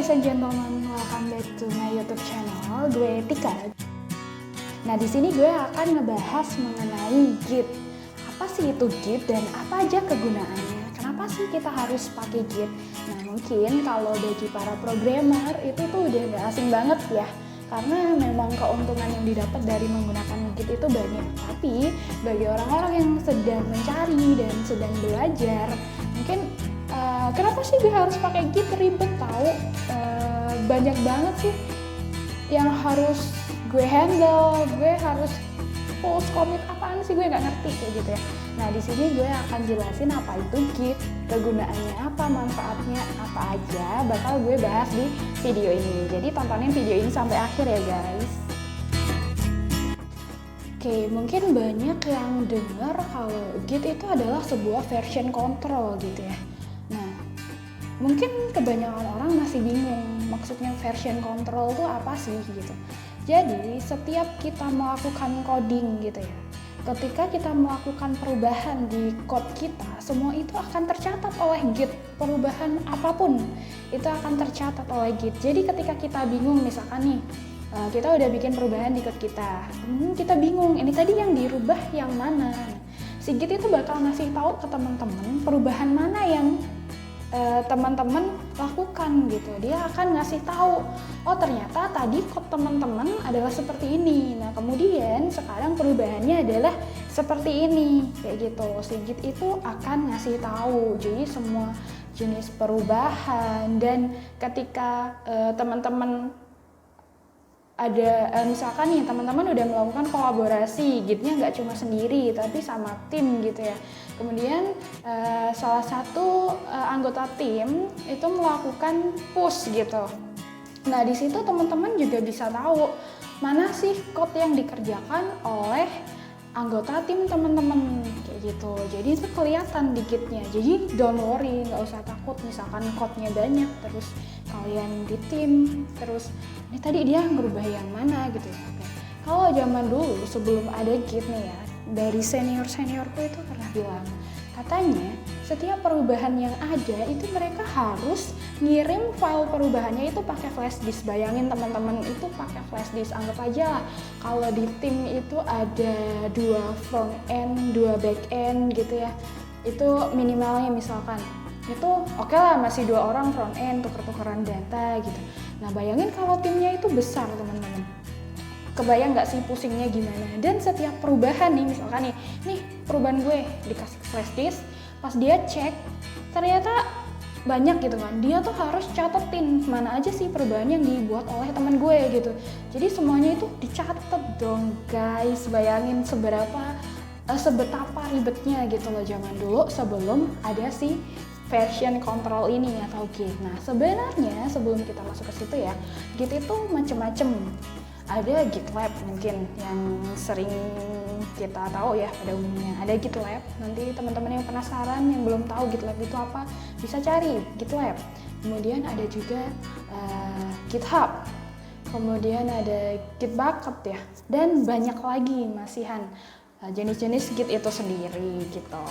ladies and gentlemen, welcome back to my YouTube channel. Gue Tika. Nah, di sini gue akan ngebahas mengenai Git. Apa sih itu Git dan apa aja kegunaannya? Kenapa sih kita harus pakai Git? Nah, mungkin kalau bagi para programmer itu tuh udah gak asing banget ya. Karena memang keuntungan yang didapat dari menggunakan Git itu banyak. Tapi bagi orang-orang yang sedang mencari dan sedang belajar, mungkin kenapa sih gue harus pakai Git, ribet tahu, banyak banget sih yang harus gue handle, gue harus post commit, apaan sih gue nggak ngerti kayak gitu ya. Nah, di sini gue akan jelasin apa itu Git, kegunaannya apa, manfaatnya apa aja, bakal gue bahas di video ini. Jadi tontonin video ini sampai akhir ya guys. Oke, mungkin banyak yang dengar kalau Git itu adalah sebuah version control gitu ya. Nah, mungkin kebanyakan orang masih bingung maksudnya version control itu apa sih gitu. Jadi setiap kita melakukan coding gitu ya, ketika kita melakukan perubahan di code kita, semua itu akan tercatat oleh Git. Perubahan apapun itu akan tercatat oleh Git. Jadi ketika kita bingung misalkan nih, kita udah bikin perubahan di code kita, kita bingung ini tadi yang dirubah yang mana. Si Git itu bakal ngasih tahu ke teman-teman perubahan mana yang teman-teman lakukan gitu. Dia akan ngasih tahu, oh ternyata tadi code teman-teman adalah seperti ini. Nah, kemudian sekarang perubahannya adalah seperti ini kayak gitu. Si Git itu akan ngasih tahu jadi semua jenis perubahan. Dan ketika teman-teman ada misalkan nih teman-teman udah melakukan kolaborasi, Gitnya nggak cuma sendiri tapi sama tim gitu ya. Kemudian salah satu anggota tim itu melakukan push gitu. Nah, di situ teman-teman juga bisa tahu mana sih code yang dikerjakan oleh anggota tim teman-teman kayak gitu. Jadi itu kelihatan di Gitnya. Jadi don't worry, nggak usah takut misalkan code-nya banyak terus kalian di tim terus ini tadi dia ngerubah yang mana gitu ya. Oke. Kalau zaman dulu sebelum ada Git nih ya, dari seniorku itu pernah bilang, katanya setiap perubahan yang ada itu mereka harus ngirim file perubahannya itu pakai flash disk. Bayangin teman-teman itu pakai flash disk. Anggap aja lah kalau di tim itu ada 2 front end, 2 back end gitu ya. Itu minimalnya misalkan. Itu oke lah masih 2 orang front end tuker-tukeran data gitu. Nah, bayangin kalau timnya itu besar teman-teman. Kebayang nggak sih pusingnya gimana? Dan setiap perubahan nih, misalkan nih perubahan gue dikasih flash disk, pas dia cek ternyata banyak gitu kan, dia tuh harus catetin mana aja sih perubahan yang dibuat oleh teman gue gitu. Jadi semuanya itu dicatat dong guys. Bayangin sebetapa ribetnya gitu loh zaman dulu sebelum ada si version control ini atau Git. Nah, sebenarnya sebelum kita masuk ke situ ya, Git itu macem-macem. Ada GitLab mungkin yang sering kita tahu ya pada umumnya. Ada GitLab, nanti teman-teman yang penasaran yang belum tahu GitLab itu apa bisa cari GitLab. Kemudian ada juga GitHub, kemudian ada Gitbucket ya, dan banyak lagi masihan jenis-jenis Git itu sendiri gitu.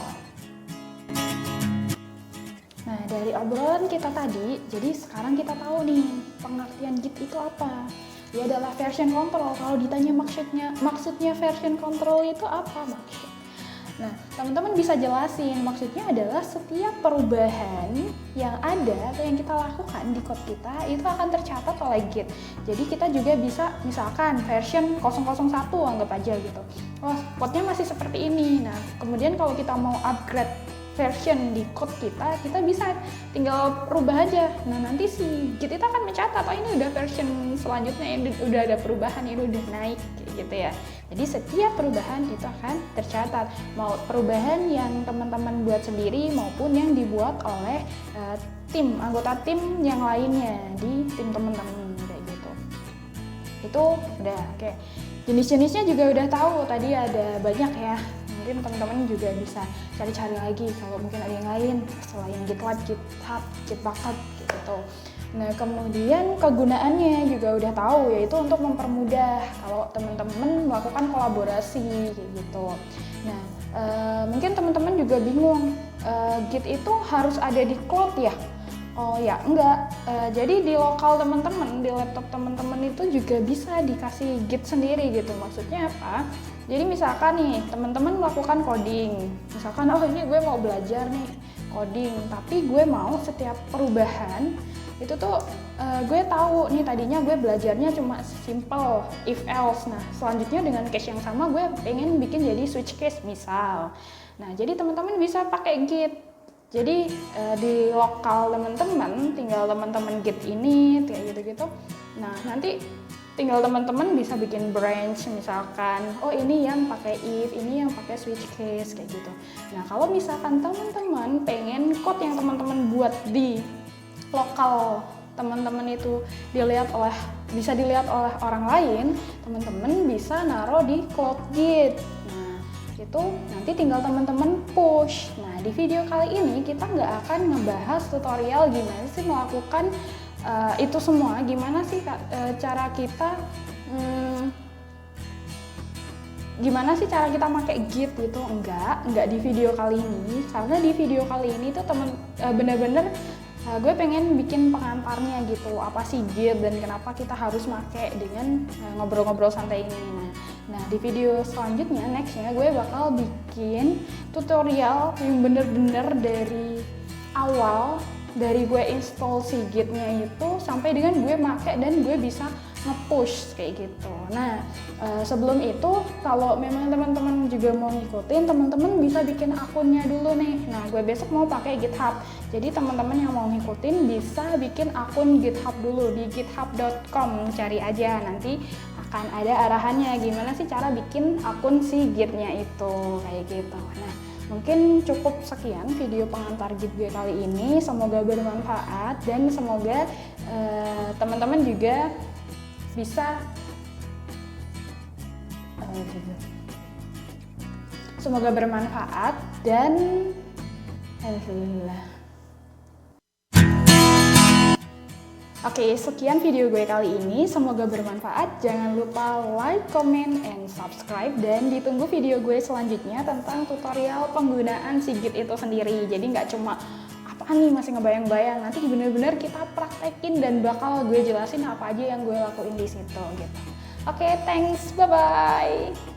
Nah, dari obrolan kita tadi, jadi sekarang kita tahu nih pengertian Git itu apa. Dia adalah version control. Kalau ditanya maksudnya version control itu apa maksud? Nah, teman-teman bisa jelasin maksudnya adalah setiap perubahan yang ada atau yang kita lakukan di code kita itu akan tercatat oleh Git. Jadi kita juga bisa misalkan version 001 anggap aja gitu. Oh, code-nya masih seperti ini. Nah, kemudian kalau kita mau upgrade version di code kita bisa tinggal rubah aja. Nah, nanti si Git itu akan mencatat, oh ini udah version selanjutnya, ini udah ada perubahan, ini udah naik gitu ya. Jadi setiap perubahan itu akan tercatat, mau perubahan yang teman-teman buat sendiri maupun yang dibuat oleh tim, anggota tim yang lainnya di tim teman-teman kayak gitu. Itu udah oke. Jenis-jenisnya juga udah tahu, tadi ada banyak ya. Mungkin teman-teman juga bisa cari-cari lagi kalau mungkin ada yang lain selain GitLab, GitHub, Gitbucket gitu. Nah, kemudian kegunaannya juga udah tahu, yaitu untuk mempermudah kalau teman-teman melakukan kolaborasi kayak gitu. Nah, mungkin teman-teman juga bingung, Git itu harus ada di cloud ya? Oh ya, enggak. Jadi di lokal teman-teman, di laptop teman-teman itu juga bisa dikasih Git sendiri gitu. Maksudnya apa? Jadi misalkan nih, teman-teman melakukan coding. Misalkan, oh ini gue mau belajar nih coding, tapi gue mau setiap perubahan itu tuh gue tahu nih tadinya gue belajarnya cuma simple if else. Nah, selanjutnya dengan case yang sama gue pengen bikin jadi switch case misal. Nah, jadi teman-teman bisa pakai Git. Jadi di lokal teman-teman tinggal teman-teman Git ini kayak gitu-gitu. Nah, nanti tinggal teman-teman bisa bikin branch misalkan, oh ini yang pakai if, ini yang pakai switch case kayak gitu. Nah, kalau misalkan teman-teman pengen code yang teman-teman buat di lokal teman-teman itu bisa dilihat oleh orang lain, teman-teman bisa naruh di cloud Git. Nah, itu nanti tinggal teman-teman push. Nah, di video kali ini kita nggak akan ngebahas tutorial gimana sih melakukan itu semua, gimana sih cara kita gimana sih cara kita pakai Git gitu. Enggak di video kali ini, karena di video kali ini tuh bener-bener gue pengen bikin pengantarnya gitu, apa sih Git dan kenapa kita harus pakai dengan ngobrol-ngobrol santai ini. Nah, di video selanjutnya, nextnya gue bakal bikin tutorial yang bener-bener dari awal, dari gue install si Git-nya itu sampai dengan gue pakai dan gue bisa nge-push kayak gitu. Nah, sebelum itu kalau memang teman-teman juga mau ngikutin, teman-teman bisa bikin akunnya dulu nih. Nah, gue besok mau pakai GitHub. Jadi teman-teman yang mau ngikutin bisa bikin akun GitHub dulu di github.com, cari aja nanti akan ada arahannya gimana sih cara bikin akun si Git-nya itu kayak gitu. Nah, mungkin cukup sekian video pengantar Git gue kali ini. Semoga bermanfaat dan semoga teman-teman juga bisa semoga bermanfaat dan alhamdulillah. Oke, sekian video gue kali ini. Semoga bermanfaat. Jangan lupa like, comment, and subscribe. Dan ditunggu video gue selanjutnya tentang tutorial penggunaan si Git itu sendiri. Jadi nggak cuma apaan nih masih ngebayang-bayang. Nanti bener-bener kita praktekin dan bakal gue jelasin apa aja yang gue lakuin di situ gitu. Oke, thanks. Bye-bye.